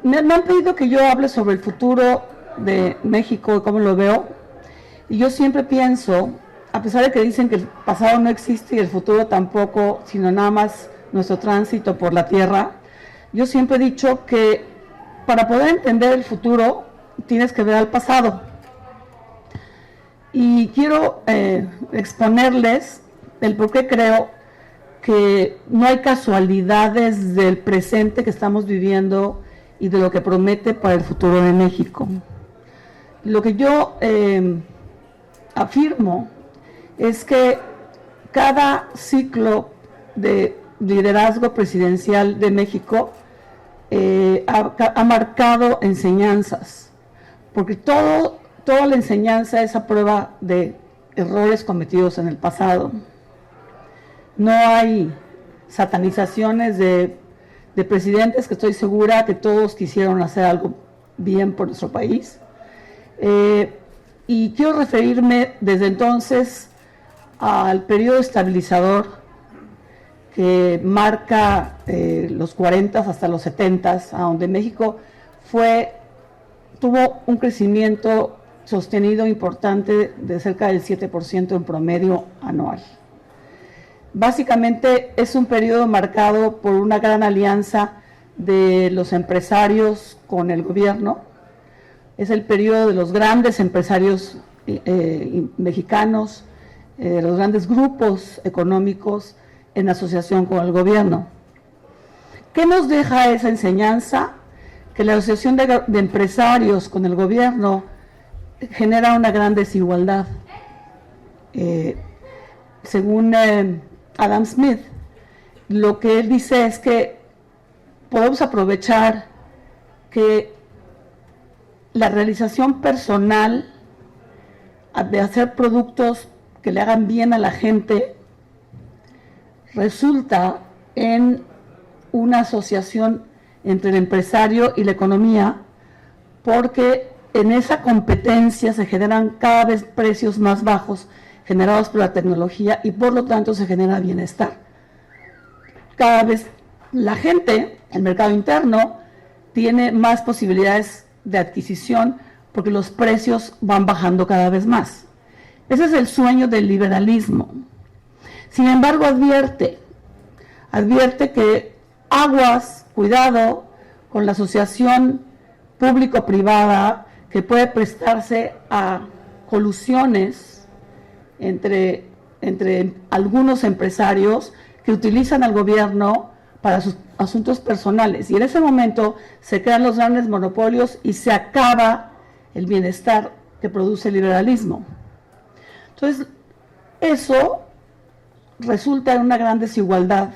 me han pedido que yo hable sobre el futuro de México y cómo lo veo. Y yo siempre pienso, a pesar de que dicen que el pasado no existe y el futuro tampoco, sino nada más nuestro tránsito por la tierra, yo siempre he dicho que para poder entender el futuro tienes que ver al pasado. Y quiero exponerles el por qué creo que no hay casualidades del presente que estamos viviendo y de lo que promete para el futuro de México. Lo que yo afirmo es que cada ciclo de liderazgo presidencial de México ha marcado enseñanzas, porque toda la enseñanza es a prueba de errores cometidos en el pasado. No hay satanizaciones de presidentes, que estoy segura que todos quisieron hacer algo bien por nuestro país. Y quiero referirme desde entonces al periodo estabilizador que marca los 40 hasta los 70, a donde México tuvo un crecimiento sostenido importante de cerca del 7% en promedio anual. Básicamente es un periodo marcado por una gran alianza de los empresarios con el gobierno. Es el periodo de los grandes empresarios mexicanos, los grandes grupos económicos en asociación con el gobierno. ¿Qué nos deja esa enseñanza? Que la asociación de empresarios con el gobierno genera una gran desigualdad. Según Adam Smith, lo que él dice es que podemos aprovechar que la realización personal de hacer productos que le hagan bien a la gente resulta en una asociación entre el empresario y la economía, porque en esa competencia se generan cada vez precios más bajos generados por la tecnología y por lo tanto se genera bienestar. Cada vez la gente, el mercado interno, tiene más posibilidades de adquisición porque los precios van bajando cada vez más. Ese es el sueño del liberalismo. Sin embargo, advierte que aguas, cuidado con la asociación público-privada que puede prestarse a colusiones entre algunos empresarios que utilizan al gobierno para sus asuntos personales. Y en ese momento se crean los grandes monopolios y se acaba el bienestar que produce el liberalismo. Entonces, eso resulta en una gran desigualdad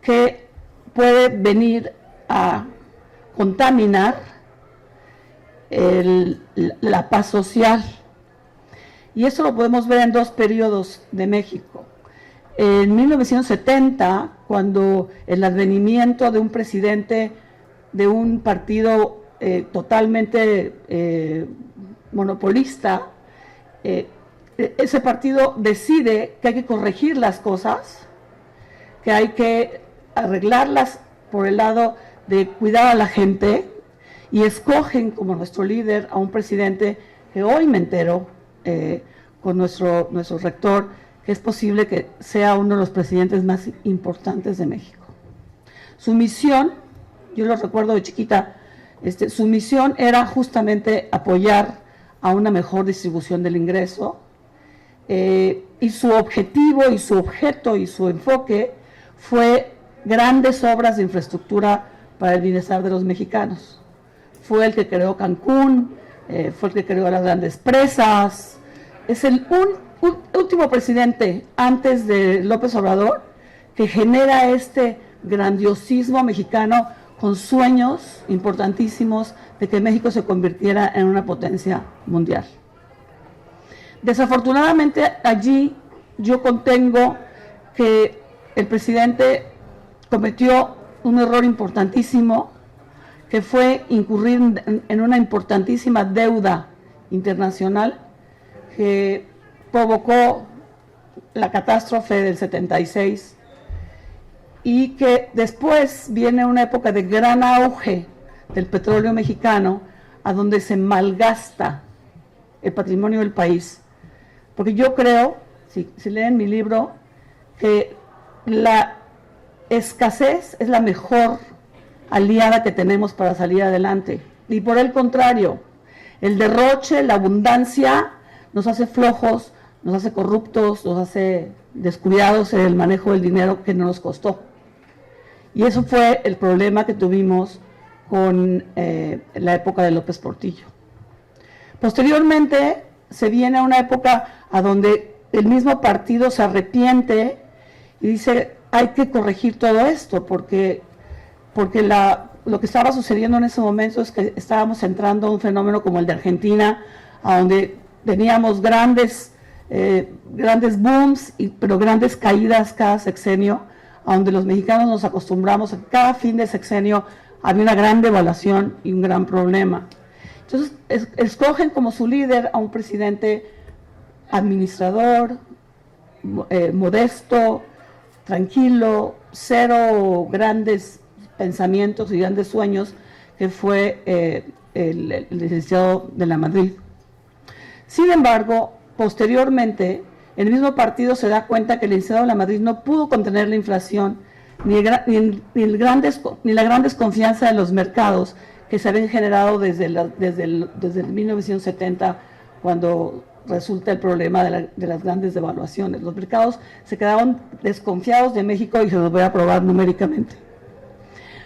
que puede venir a contaminar la paz social. Y eso lo podemos ver en dos periodos de México. En 1970, cuando el advenimiento de un presidente de un partido totalmente monopolista, ese partido decide que hay que corregir las cosas, que hay que arreglarlas por el lado de cuidar a la gente, y escogen como nuestro líder a un presidente que hoy me entero, con nuestro rector, que es posible que sea uno de los presidentes más importantes de México. Su misión, yo lo recuerdo de chiquita, su misión era justamente apoyar a una mejor distribución del ingreso, y su objetivo y su objeto y su enfoque fue grandes obras de infraestructura para el bienestar de los mexicanos. Fue el que creó Cancún, fue el que creó las grandes presas. Es el último presidente antes de López Obrador que genera este grandiosismo mexicano con sueños importantísimos de que México se convirtiera en una potencia mundial. Desafortunadamente allí yo contengo que el presidente cometió un error importantísimo, que fue incurrir en una importantísima deuda internacional que provocó la catástrofe del 76, y que después viene una época de gran auge del petróleo mexicano, a donde se malgasta el patrimonio del país. Porque yo creo, si leen mi libro, que la escasez es la mejor aliada que tenemos para salir adelante. Y por el contrario, el derroche, la abundancia, nos hace flojos, nos hace corruptos, nos hace descuidados en el manejo del dinero que no nos costó. Y eso fue el problema que tuvimos con la época de López Portillo. Posteriormente se viene a una época a donde el mismo partido se arrepiente y dice, hay que corregir todo esto, porque lo que estaba sucediendo en ese momento es que estábamos entrando a un fenómeno como el de Argentina, a donde teníamos grandes booms, pero grandes caídas cada sexenio, a donde los mexicanos nos acostumbramos a que cada fin de sexenio había una gran devaluación y un gran problema. Entonces, escogen como su líder a un presidente administrador, modesto, tranquilo, cero grandes pensamientos y grandes sueños, que fue el licenciado de la Madrid. Sin embargo, posteriormente, el mismo partido se da cuenta que el licenciado de la Madrid no pudo contener la inflación ni la gran desconfianza de los mercados que se habían generado desde el 1970, cuando resulta el problema de las grandes devaluaciones. Los mercados se quedaron desconfiados de México y se los voy a probar numéricamente.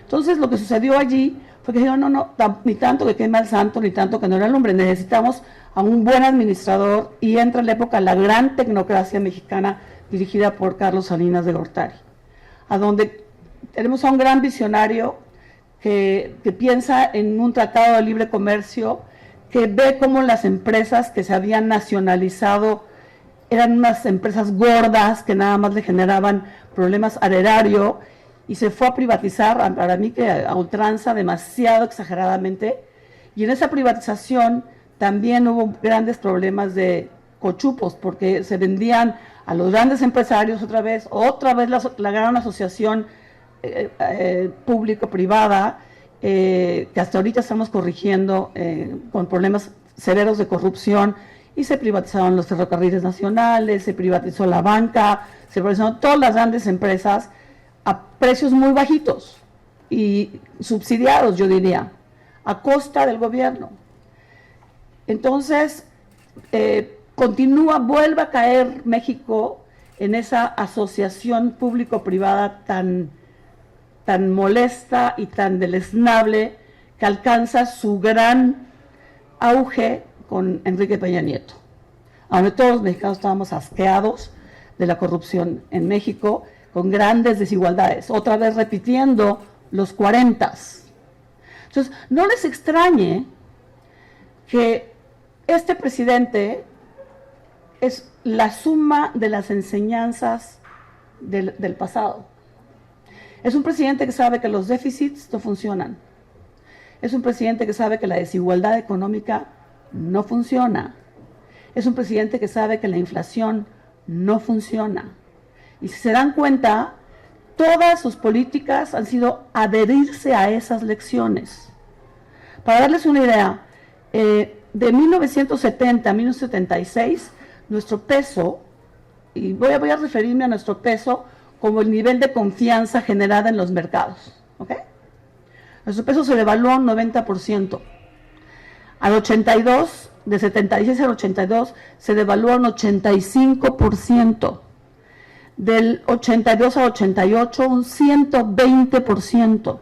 Entonces, lo que sucedió allí fue que dijeron, no, ni tanto que quema el santo, ni tanto que no era el hombre, necesitamos a un buen administrador, y entra en la época la gran tecnocracia mexicana dirigida por Carlos Salinas de Gortari, a donde tenemos a un gran visionario que piensa en un tratado de libre comercio, que ve cómo las empresas que se habían nacionalizado eran unas empresas gordas que nada más le generaban problemas al erario, y se fue a privatizar, para mí que a ultranza, demasiado exageradamente, y en esa privatización también hubo grandes problemas de cochupos, porque se vendían a los grandes empresarios otra vez la gran asociación público-privada, que hasta ahorita estamos corrigiendo con problemas severos de corrupción, y se privatizaron los ferrocarriles nacionales, se privatizó la banca, se privatizaron todas las grandes empresas a precios muy bajitos y subsidiados, yo diría, a costa del gobierno. Entonces, vuelve a caer México en esa asociación público-privada tan molesta y tan deleznable, que alcanza su gran auge con Enrique Peña Nieto, donde todos los mexicanos estábamos asqueados de la corrupción en México, con grandes desigualdades, otra vez repitiendo los 40s. Entonces, no les extrañe que este presidente es la suma de las enseñanzas del pasado. Es un presidente que sabe que los déficits no funcionan. Es un presidente que sabe que la desigualdad económica no funciona. Es un presidente que sabe que la inflación no funciona. Y si se dan cuenta, todas sus políticas han sido adherirse a esas lecciones. Para darles una idea, de 1970 a 1976, nuestro peso, y voy a referirme a nuestro peso como el nivel de confianza generada en los mercados, ¿ok? Nuestro peso se devaluó un 90%. Al 82, de 76 al 82, se devaluó un 85%. Del 82 al 88, un 120%.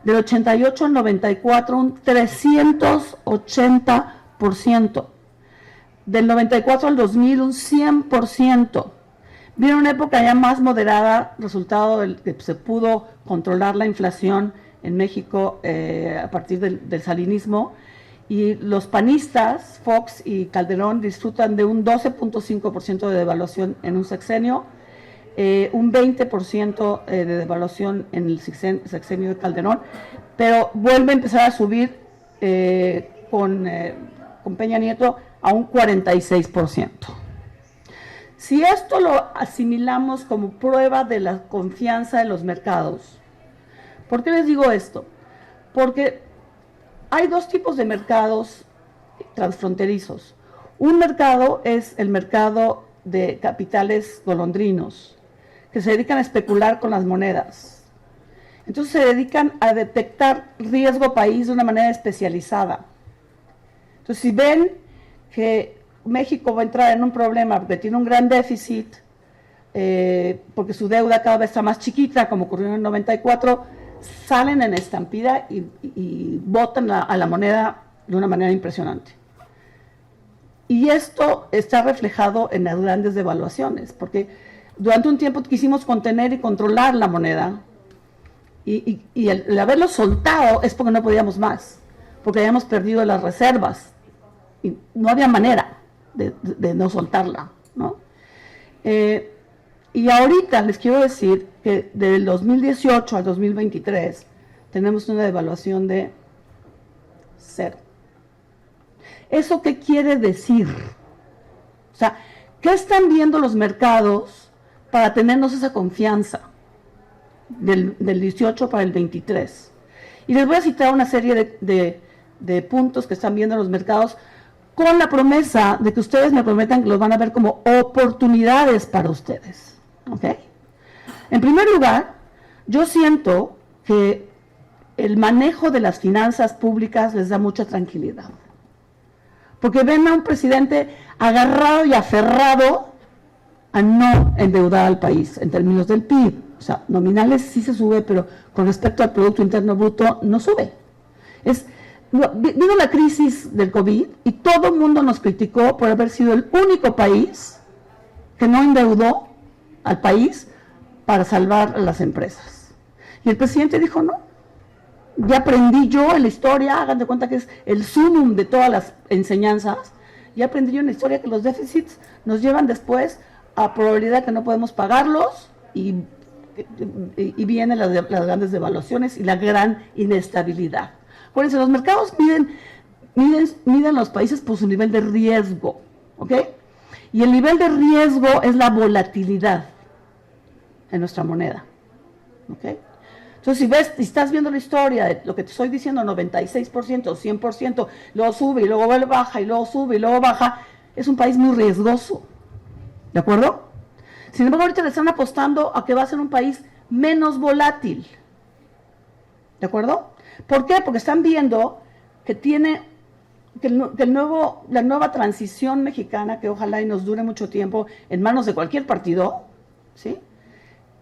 Del 88 al 94, un 380%. Del 94 al 2000, un 100%. Viene una época ya más moderada, resultado de que se pudo controlar la inflación en México a partir del salinismo, y los panistas, Fox y Calderón, disfrutan de un 12.5% de devaluación en un sexenio, un 20% de devaluación en el sexenio de Calderón, pero vuelve a empezar a subir con Peña Nieto a un 46%. Si esto lo asimilamos como prueba de la confianza de los mercados, ¿por qué les digo esto? Porque hay dos tipos de mercados transfronterizos. Un mercado es el mercado de capitales golondrinos, que se dedican a especular con las monedas. Entonces se dedican a detectar riesgo país de una manera especializada. Entonces, si ven que México va a entrar en un problema porque tiene un gran déficit, porque su deuda cada vez está más chiquita, como ocurrió en el 94, salen en estampida y botan a la moneda de una manera impresionante. Y esto está reflejado en las grandes devaluaciones, porque durante un tiempo quisimos contener y controlar la moneda, y el haberlo soltado es porque no podíamos más, porque habíamos perdido las reservas, y no había manera de no soltarla, ¿no? Y ahorita les quiero decir que del 2018 al 2023 tenemos una devaluación de 0. ¿Eso qué quiere decir? O sea, ¿qué están viendo los mercados para tenernos esa confianza del 18 para el 23? Y les voy a citar una serie de puntos que están viendo los mercados con la promesa de que ustedes me prometan que los van a ver como oportunidades para ustedes. ¿Ok? En primer lugar, yo siento que el manejo de las finanzas públicas les da mucha tranquilidad. Porque ven a un presidente agarrado y aferrado a no endeudar al país en términos del PIB. O sea, nominales sí se sube, pero con respecto al Producto Interno Bruto no sube. Vino la crisis del COVID y todo el mundo nos criticó por haber sido el único país que no endeudó al país para salvar a las empresas. Y el presidente dijo, no, ya aprendí yo en la historia, hagan de cuenta que es el sumum de todas las enseñanzas, ya aprendí yo en la historia que los déficits nos llevan después a probabilidad que no podemos pagarlos y vienen las grandes devaluaciones y la gran inestabilidad. Acuérdense, los mercados miden los países por su nivel de riesgo, ¿ok? Y el nivel de riesgo es la volatilidad en nuestra moneda, ¿ok? Entonces, si estás viendo la historia de lo que te estoy diciendo, 96%, 100%, luego sube y luego baja y luego sube y luego baja, es un país muy riesgoso, ¿de acuerdo? Sin embargo, ahorita le están apostando a que va a ser un país menos volátil, ¿de acuerdo? ¿Por qué? Porque están viendo que la nueva transición mexicana, que ojalá y nos dure mucho tiempo en manos de cualquier partido, ¿sí?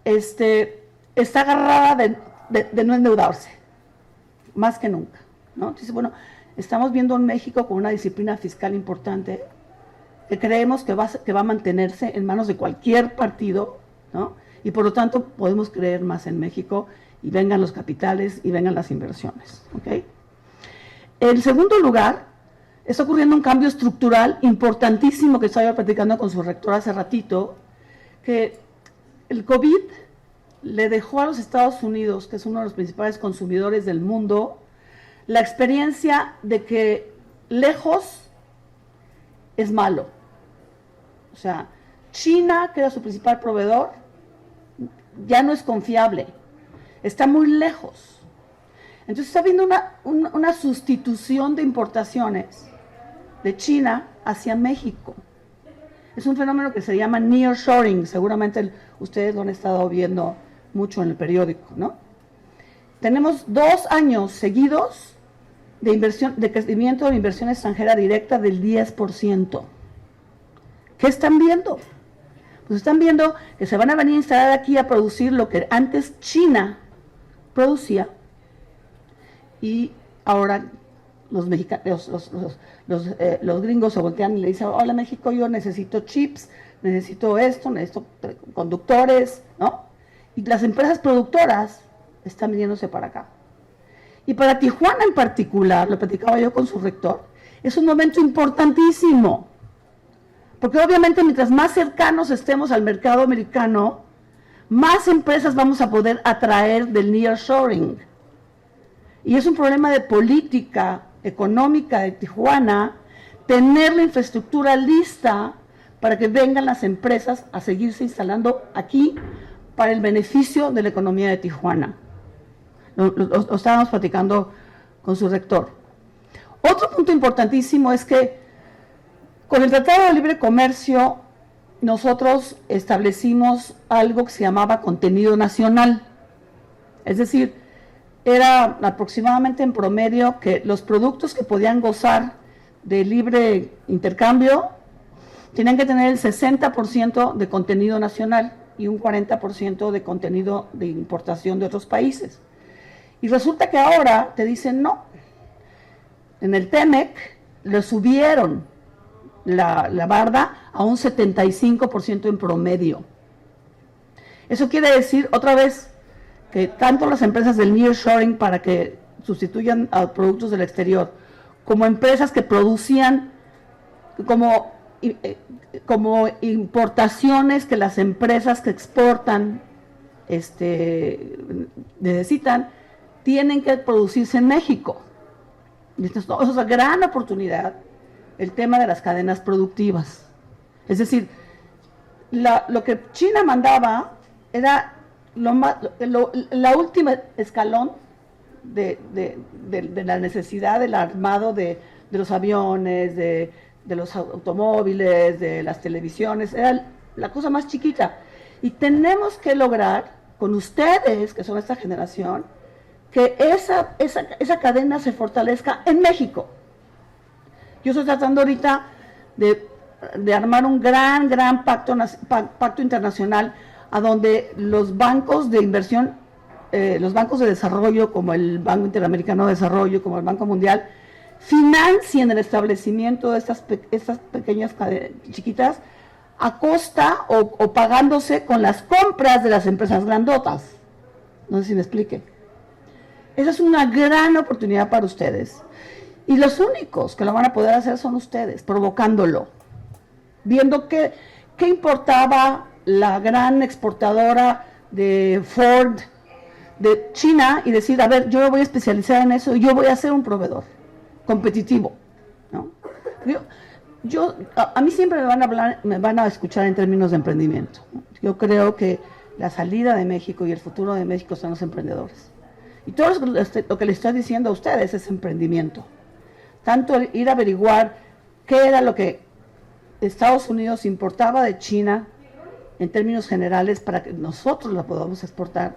Está agarrada de no endeudarse, más que nunca, ¿no? Entonces, bueno, estamos viendo en México con una disciplina fiscal importante, que creemos que va a mantenerse en manos de cualquier partido, ¿no? Y por lo tanto podemos creer más en México y vengan los capitales y vengan las inversiones, ¿ok? En segundo lugar, está ocurriendo un cambio estructural importantísimo que estaba platicando con su rector hace ratito, que el COVID le dejó a los Estados Unidos, que es uno de los principales consumidores del mundo, la experiencia de que lejos es malo. O sea, China, que era su principal proveedor, ya no es confiable, está muy lejos. Entonces está habiendo una sustitución de importaciones de China hacia México. Es un fenómeno que se llama nearshoring, seguramente ustedes lo han estado viendo mucho en el periódico, ¿no? Tenemos 2 años seguidos de crecimiento de inversión extranjera directa del 10%. ¿Qué están viendo? Pues están viendo que se van a venir a instalar aquí a producir lo que antes China producía y ahora los mexicanos, los gringos se voltean y le dicen, hola México, yo necesito chips, necesito esto, necesito conductores, ¿no? Y las empresas productoras están viniéndose para acá. Y para Tijuana en particular, lo platicaba yo con su rector, es un momento importantísimo, porque obviamente mientras más cercanos estemos al mercado americano, más empresas vamos a poder atraer del nearshoring. Y es un problema de política económica de Tijuana, tener la infraestructura lista para que vengan las empresas a seguirse instalando aquí para el beneficio de la economía de Tijuana. Lo estábamos platicando con su rector. Otro punto importantísimo es que con el Tratado de Libre Comercio nosotros establecimos algo que se llamaba contenido nacional. Es decir, era aproximadamente en promedio que los productos que podían gozar de libre intercambio tenían que tener el 60% de contenido nacional y un 40% de contenido de importación de otros países. Y resulta que ahora te dicen no. En el TEMEC le subieron la barda a un 75% en promedio. Eso quiere decir, otra vez, que tanto las empresas del nearshoring para que sustituyan a productos del exterior, como empresas que producían como importaciones que las empresas que exportan necesitan, tienen que producirse en México. Y esto es una gran oportunidad, el tema de las cadenas productivas. Es decir, lo que China mandaba era la última escalón de la necesidad del armado de los aviones, de los automóviles, de las televisiones, era la cosa más chiquita. Y tenemos que lograr, con ustedes, que son esta generación, que esa cadena se fortalezca en México. Yo estoy tratando ahorita de armar un gran pacto internacional a donde los bancos de inversión, los bancos de desarrollo, como el Banco Interamericano de Desarrollo, como el Banco Mundial, financien el establecimiento de estas pequeñas chiquitas a costa o pagándose con las compras de las empresas grandotas. No sé si me explique. Esa es una gran oportunidad para ustedes. Y los únicos que lo van a poder hacer son ustedes, provocándolo. Viendo qué importaba la gran exportadora de Ford de China y decir, a ver, yo me voy a especializar en eso y yo voy a ser un proveedor competitivo, ¿no? A mí siempre me van a escuchar en términos de emprendimiento. Yo creo que la salida de México y el futuro de México son los emprendedores. Y todo lo que les estoy diciendo a ustedes es emprendimiento. Tanto ir a averiguar qué era lo que Estados Unidos importaba de China en términos generales para que nosotros lo podamos exportar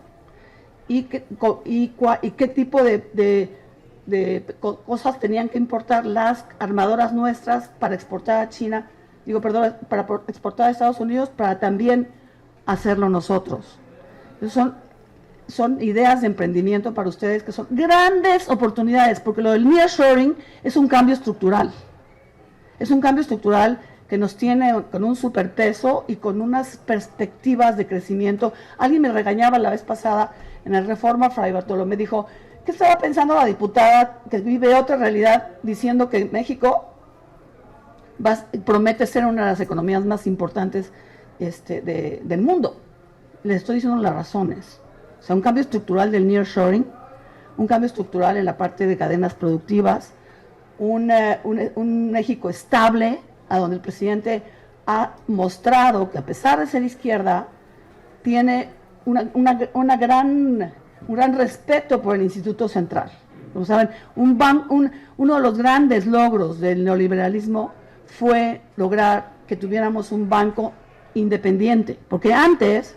y qué tipo de cosas tenían que importar las armadoras nuestras para exportar a China, para exportar a Estados Unidos, para también hacerlo nosotros. Son ideas de emprendimiento para ustedes que son grandes oportunidades, porque lo del nearshoring es un cambio estructural. Es un cambio estructural que nos tiene con un superpeso y con unas perspectivas de crecimiento. Alguien me regañaba la vez pasada en el Reforma, Fray Bartolomé dijo, ¿qué estaba pensando la diputada que vive otra realidad diciendo que México promete ser una de las economías más importantes del mundo? Les estoy diciendo las razones. O sea, un cambio estructural del nearshoring, un cambio estructural en la parte de cadenas productivas, un México estable, a donde el presidente ha mostrado que a pesar de ser izquierda, tiene un gran respeto por el Instituto Central. Como saben, uno de los grandes logros del neoliberalismo fue lograr que tuviéramos un banco independiente, porque antes,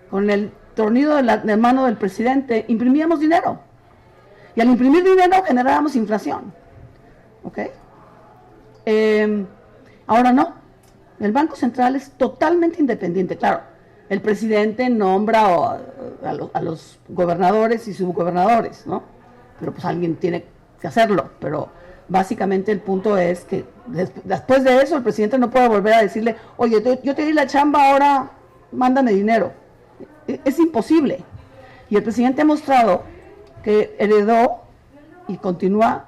con el tornillo de mano del presidente, imprimíamos dinero, y al imprimir dinero generábamos inflación. ¿Ok? Ahora no, el Banco Central es totalmente independiente. Claro, el presidente nombra a los gobernadores y subgobernadores, ¿no? Pero pues alguien tiene que hacerlo, pero básicamente el punto es que después de eso el presidente no puede volver a decirle, oye, yo te di la chamba, ahora mándame dinero. Es imposible. Y el presidente ha mostrado que heredó y continúa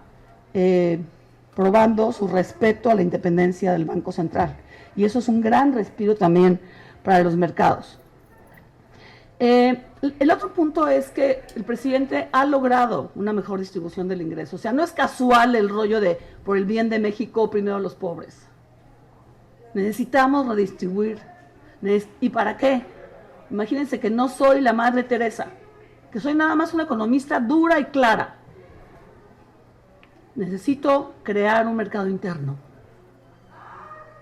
probando su respeto a la independencia del Banco Central. Y eso es un gran respiro también para los mercados. El otro punto es que el presidente ha logrado una mejor distribución del ingreso. O sea, no es casual el rollo de por el bien de México, primero los pobres. Necesitamos redistribuir. ¿Y para qué? Imagínense que no soy la Madre Teresa, que soy nada más una economista dura y clara. necesito crear un mercado interno.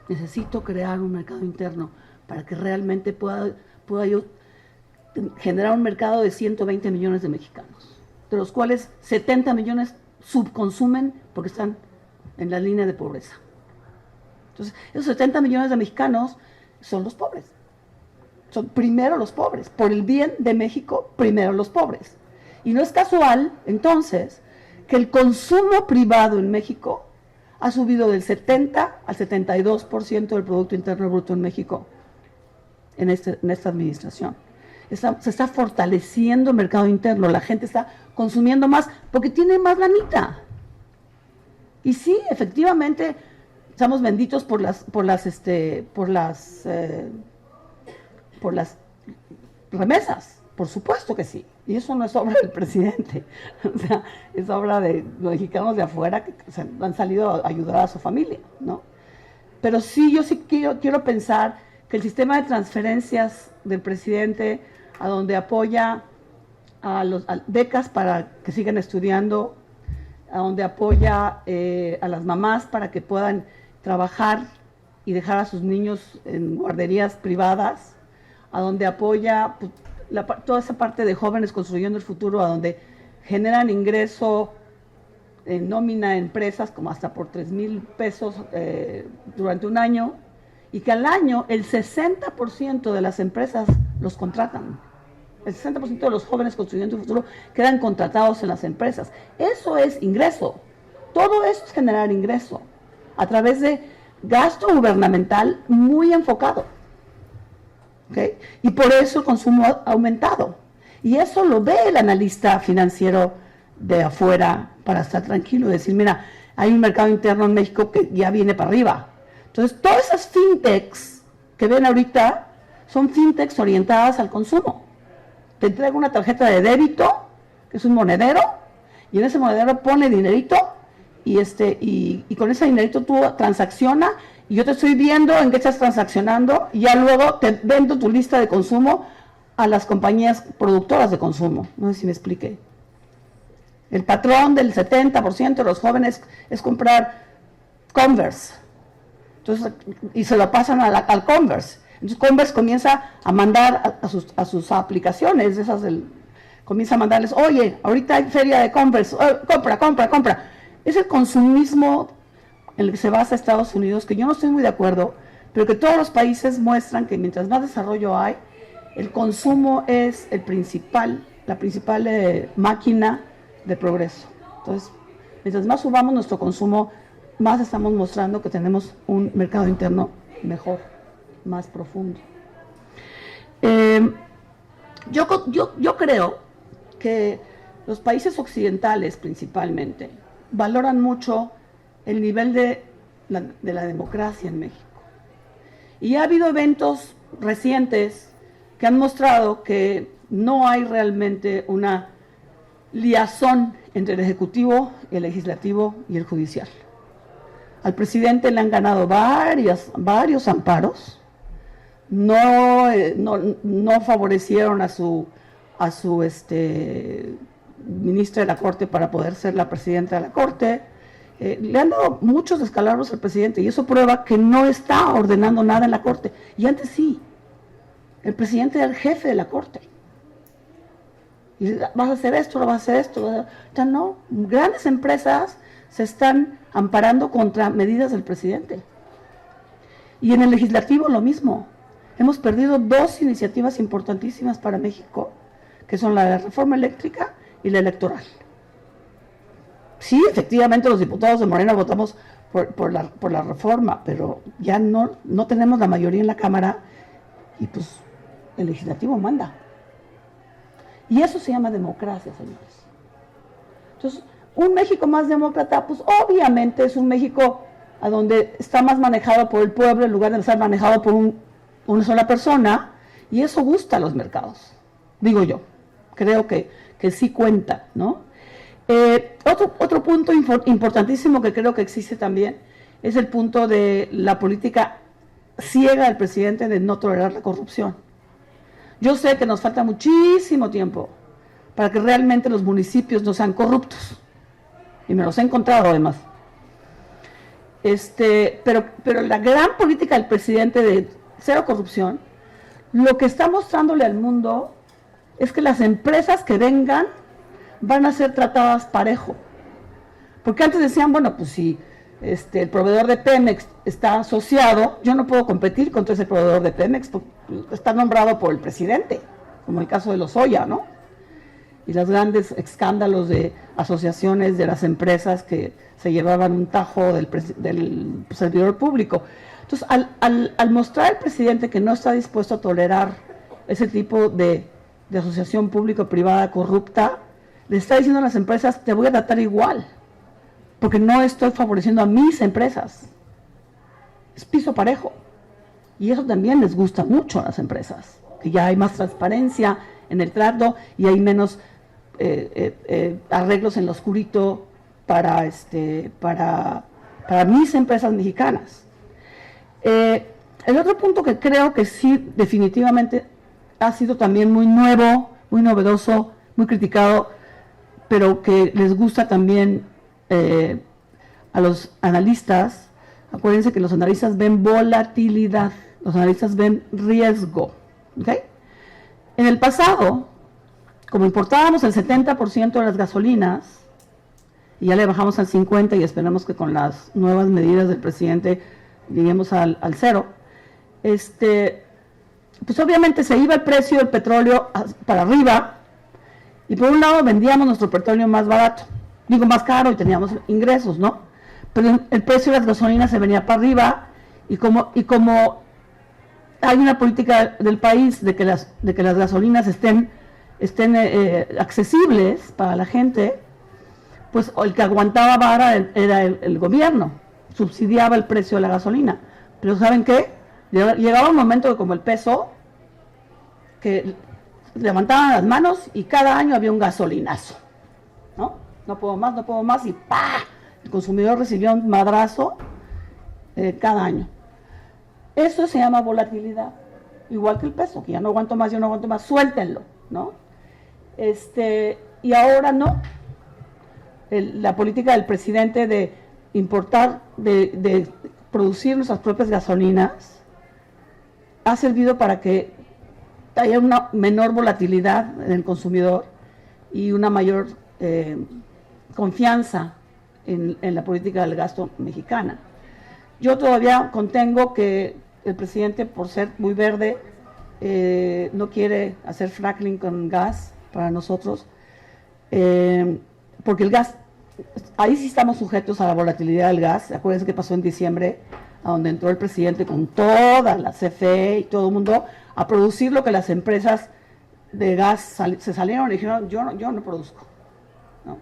Necesito crear un mercado interno para que realmente pueda yo generar un mercado de 120 millones de mexicanos, de los cuales 70 millones subconsumen porque están en la línea de pobreza. Entonces, esos 70 millones de mexicanos son los pobres. Son primero los pobres. Por el bien de México, primero los pobres. Y no es casual, entonces, que el consumo privado en México ha subido del 70 al 72% del Producto Interno Bruto en México en esta administración. Se está fortaleciendo el mercado interno, la gente está consumiendo más porque tiene más lanita. Y sí, efectivamente, estamos benditos por las remesas, por supuesto que sí. Y eso no es obra del presidente, o sea, es obra de los mexicanos de afuera que han salido a ayudar a su familia, ¿no? Pero sí, yo sí quiero pensar que el sistema de transferencias del presidente, a donde apoya a becas para que sigan estudiando, a donde apoya a las mamás para que puedan trabajar y dejar a sus niños en guarderías privadas, a donde apoya pues, toda esa parte de jóvenes construyendo el futuro, a donde generan ingreso en nómina a empresas como hasta por 3,000 pesos durante un año, y que al año el 60% de las empresas los contratan. El 60% de los jóvenes construyendo el futuro quedan contratados en las empresas. Eso es ingreso. Todo eso es generar ingreso a través de gasto gubernamental muy enfocado. ¿Okay? Y por eso el consumo ha aumentado. Y eso lo ve el analista financiero de afuera para estar tranquilo y decir, mira, hay un mercado interno en México que ya viene para arriba. Entonces, todas esas fintechs que ven ahorita son fintechs orientadas al consumo. Te entrega una tarjeta de débito, que es un monedero, y en ese monedero pone dinerito, y con ese dinerito tú transacciona, y yo te estoy viendo en qué estás transaccionando, y ya luego te vendo tu lista de consumo a las compañías productoras de consumo. No sé si me expliqué. El patrón del 70% de los jóvenes es comprar Converse. Entonces, y se lo pasan al Converse. Entonces Converse comienza a mandar a sus aplicaciones, comienza a mandarles, oye, ahorita hay feria de Converse, compra. Es el consumismo en el que se basa Estados Unidos, que yo no estoy muy de acuerdo, pero que todos los países muestran que mientras más desarrollo hay, el consumo es la principal máquina de progreso. Entonces, mientras más subamos nuestro consumo, más estamos mostrando que tenemos un mercado interno mejor, más profundo. Yo creo que los países occidentales principalmente valoran mucho el nivel de la democracia en México. Y ha habido eventos recientes que han mostrado que no hay realmente una liazón entre el Ejecutivo, el Legislativo y el Judicial. Al presidente le han ganado varios amparos, no favorecieron a su ministra de la Corte para poder ser la presidenta de la Corte, le han dado muchos descalabros al presidente y eso prueba que no está ordenando nada en la Corte. Y antes sí, el presidente era el jefe de la Corte. Y vas a hacer esto, vas a hacer esto. Ya no, grandes empresas se están amparando contra medidas del presidente. Y en el legislativo lo mismo. Hemos perdido dos iniciativas importantísimas para México, que son la de la reforma eléctrica y la electoral. Sí, efectivamente los diputados de Morena votamos por la reforma, pero ya no tenemos la mayoría en la Cámara y pues el legislativo manda. Y eso se llama democracia, señores. Entonces, un México más demócrata, pues obviamente es un México a donde está más manejado por el pueblo en lugar de estar manejado por una sola persona, y eso gusta a los mercados, digo yo. Creo que sí cuenta, ¿no? Otro punto importantísimo que creo que existe también es el punto de la política ciega del presidente de no tolerar la corrupción. Yo sé que nos falta muchísimo tiempo para que realmente los municipios no sean corruptos. y me los he encontrado además. Pero la gran política del presidente de cero corrupción, lo que está mostrándole al mundo es que las empresas que vengan van a ser tratadas parejo. Porque antes decían, bueno, pues si el proveedor de Pemex está asociado, yo no puedo competir contra ese proveedor de Pemex, porque está nombrado por el presidente, como el caso de Lozoya, ¿no? Y los grandes escándalos de asociaciones de las empresas que se llevaban un tajo del servidor público. Entonces, al mostrar al presidente que no está dispuesto a tolerar ese tipo de asociación público-privada corrupta, le está diciendo a las empresas, te voy a tratar igual, porque no estoy favoreciendo a mis empresas. Es piso parejo. Y eso también les gusta mucho a las empresas, que ya hay más transparencia en el trato y hay menos arreglos en lo oscurito para mis empresas mexicanas. El otro punto que creo que sí definitivamente ha sido también muy nuevo, muy novedoso, muy criticado, pero que les gusta también a los analistas. Acuérdense que los analistas ven volatilidad, los analistas ven riesgo, ¿okay? En el pasado, como importábamos el 70% de las gasolinas, y ya le bajamos al 50% y esperamos que con las nuevas medidas del presidente lleguemos al cero, pues obviamente se iba el precio del petróleo para arriba, y por un lado vendíamos nuestro petróleo más barato, más caro, y teníamos ingresos, ¿no? Pero el precio de las gasolinas se venía para arriba, y como hay una política del país de que las gasolinas estén accesibles para la gente, pues el que aguantaba vara era el gobierno, subsidiaba el precio de la gasolina. Pero ¿saben qué? Llegaba un momento que como el peso, que levantaban las manos y cada año había un gasolinazo, ¿no? No puedo más, y ¡pah! El consumidor recibió un madrazo cada año. Eso se llama volatilidad, igual que el peso, que ya no aguanto más, suéltenlo, ¿no? Y ahora no. La política del presidente de importar, de producir nuestras propias gasolinas, ha servido para que haya una menor volatilidad en el consumidor y una mayor confianza en la política del gasto mexicana. Yo todavía contengo que el presidente, por ser muy verde, no quiere hacer fracking con gas para nosotros, porque el gas, ahí sí estamos sujetos a la volatilidad del gas. Acuérdense que pasó en diciembre, a donde entró el presidente con toda la CFE y todo el mundo a producir lo que las empresas de gas se salieron y dijeron, yo no produzco, ¿no?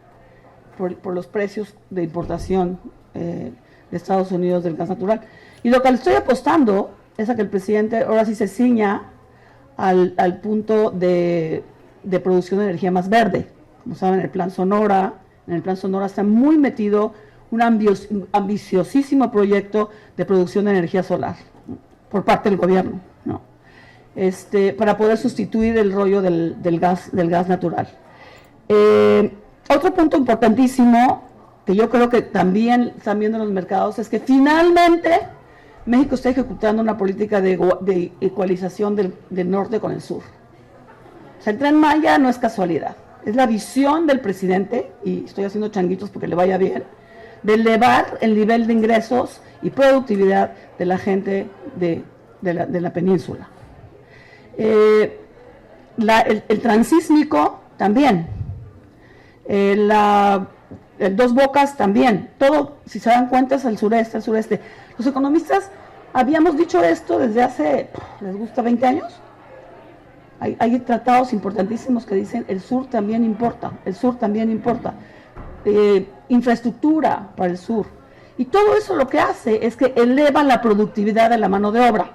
Por los precios de importación de Estados Unidos del gas natural. Y lo que le estoy apostando es a que el presidente ahora sí se ciña al punto de producción de energía más verde. Como saben, en el Plan Sonora está muy metido un ambiciosísimo proyecto de producción de energía solar, ¿no? Por parte del gobierno, ¿no? Para poder sustituir el rollo del gas natural. Otro punto importantísimo que yo creo que también están viendo los mercados es que finalmente México está ejecutando una política de ecualización del norte con el sur. O sea, el Tren Maya no es casualidad, es la visión del presidente, y estoy haciendo changuitos porque le vaya bien, de elevar el nivel de ingresos y productividad de la gente de la península. El transísmico también, el Dos Bocas también, todo, si se dan cuenta, es el sureste. Los economistas habíamos dicho esto desde hace, ¿les gusta 20 años? Hay tratados importantísimos que dicen el sur también importa, infraestructura para el sur. Y todo eso lo que hace es que eleva la productividad de la mano de obra.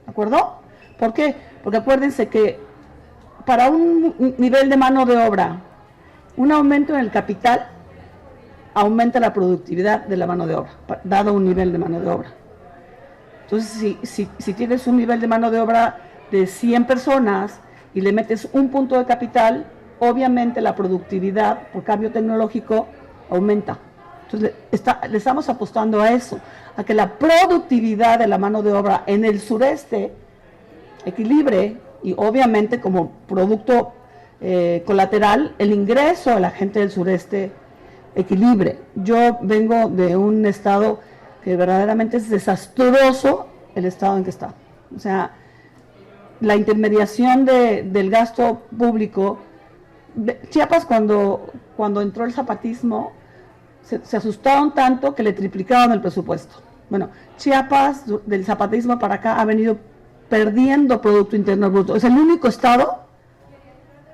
¿De acuerdo? ¿Por qué? Porque acuérdense que para un nivel de mano de obra, un aumento en el capital aumenta la productividad de la mano de obra, dado un nivel de mano de obra. Entonces, si tienes un nivel de mano de obra de 100 personas y le metes un punto de capital, obviamente la productividad por cambio tecnológico aumenta. Entonces le estamos apostando a eso, a que la productividad de la mano de obra en el sureste equilibre y obviamente como producto colateral el ingreso de la gente del sureste equilibre. Yo vengo de un estado que verdaderamente es desastroso el estado en que está. O sea, la intermediación del gasto público. Chiapas cuando entró el zapatismo se asustaron tanto que le triplicaron el presupuesto. Bueno, Chiapas del zapatismo para acá ha venido perdiendo Producto Interno Bruto. Es el único estado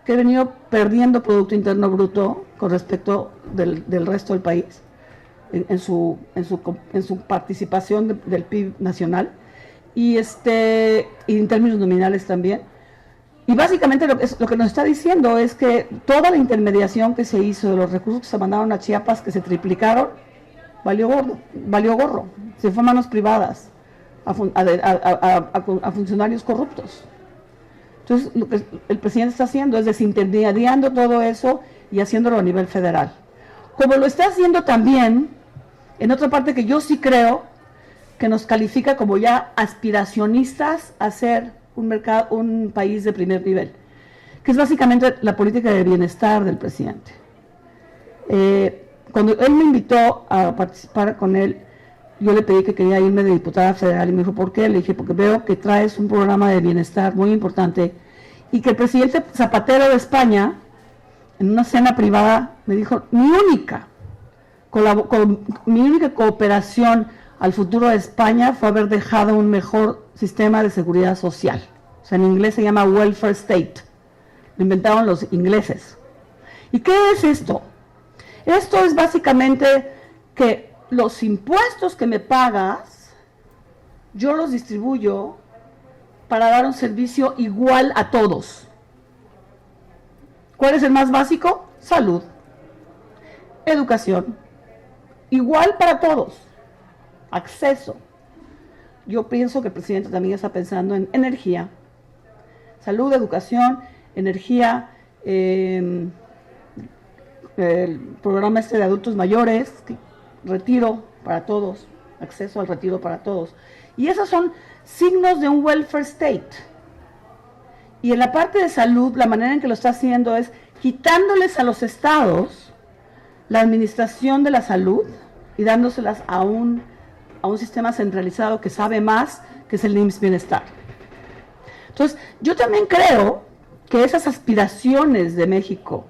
que ha venido perdiendo Producto Interno Bruto con respecto del resto del país en su participación del PIB nacional y en términos nominales también. Y básicamente lo que nos está diciendo es que toda la intermediación que se hizo de los recursos que se mandaron a Chiapas, que se triplicaron, valió gorro, se fue a manos privadas, a funcionarios corruptos. Entonces, lo que el presidente está haciendo es desintermediando todo eso y haciéndolo a nivel federal. Como lo está haciendo también, en otra parte que yo sí creo que nos califica como ya aspiracionistas a ser un país de primer nivel, que es básicamente la política de bienestar del presidente. Cuando él me invitó a participar con él, yo le pedí que quería irme de diputada federal y me dijo, ¿por qué? Le dije, porque veo que traes un programa de bienestar muy importante y que el presidente Zapatero de España, en una cena privada, me dijo, mi única cooperación al futuro de España fue haber dejado un mejor sistema de seguridad social. O sea, en inglés se llama welfare state. Lo inventaron los ingleses. ¿Y qué es esto? Esto es básicamente que los impuestos que me pagas, yo los distribuyo para dar un servicio igual a todos. ¿Cuál es el más básico? Salud, educación, igual para todos, acceso. Yo pienso que el presidente también está pensando en energía, salud, educación, energía, el programa de adultos mayores, retiro para todos, acceso al retiro para todos. Y esos son signos de un welfare state. Y en la parte de salud, la manera en que lo está haciendo es quitándoles a los estados la administración de la salud y dándoselas a un sistema centralizado que sabe más, que es el IMSS Bienestar. Entonces, yo también creo que esas aspiraciones de México,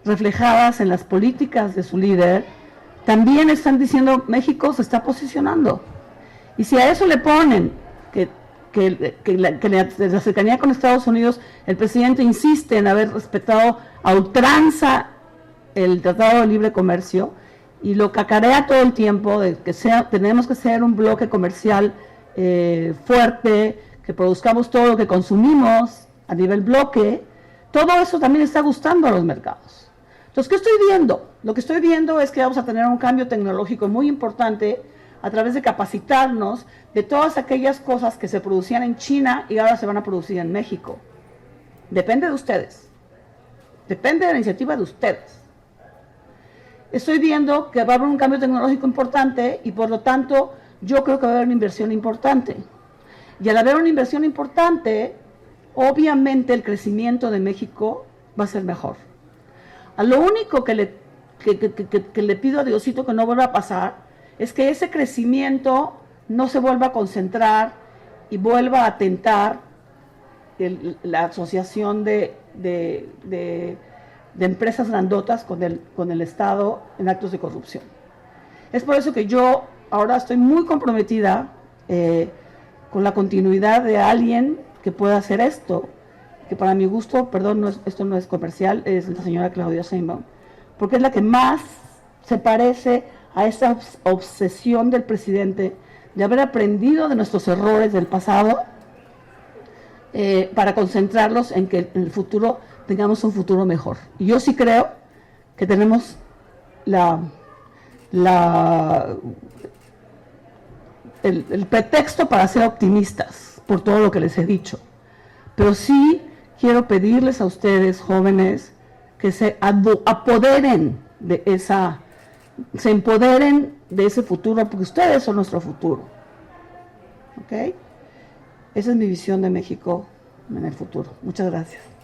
reflejadas en las políticas de su líder, también están diciendo, México se está posicionando. Y si a eso le ponen que la cercanía con Estados Unidos, el presidente insiste en haber respetado a ultranza el Tratado de Libre Comercio, y lo cacarea todo el tiempo de que tenemos que ser un bloque comercial fuerte, que produzcamos todo lo que consumimos a nivel bloque, todo eso también está gustando a los mercados. Entonces, ¿qué estoy viendo? Lo que estoy viendo es que vamos a tener un cambio tecnológico muy importante a través de capacitarnos de todas aquellas cosas que se producían en China y ahora se van a producir en México. Depende de ustedes. Depende de la iniciativa de ustedes. Estoy viendo que va a haber un cambio tecnológico importante y por lo tanto yo creo que va a haber una inversión importante. Y al haber una inversión importante, obviamente el crecimiento de México va a ser mejor. A lo único que le pido a Diosito que no vuelva a pasar es que ese crecimiento no se vuelva a concentrar y vuelva a atentar la asociación de empresas grandotas con el Estado en actos de corrupción. Es por eso que yo ahora estoy muy comprometida con la continuidad de alguien que pueda hacer esto, que para mi gusto, perdón, esto no es comercial, es la señora Claudia Sheinbaum, porque es la que más se parece a esa obsesión del presidente de haber aprendido de nuestros errores del pasado para concentrarlos en que en el futuro tengamos un futuro mejor. Y yo sí creo que tenemos el pretexto para ser optimistas por todo lo que les he dicho. Pero sí quiero pedirles a ustedes, jóvenes, que se apoderen de esa se empoderen de ese futuro, porque ustedes son nuestro futuro. ¿Ok? Esa es mi visión de México en el futuro. Muchas gracias.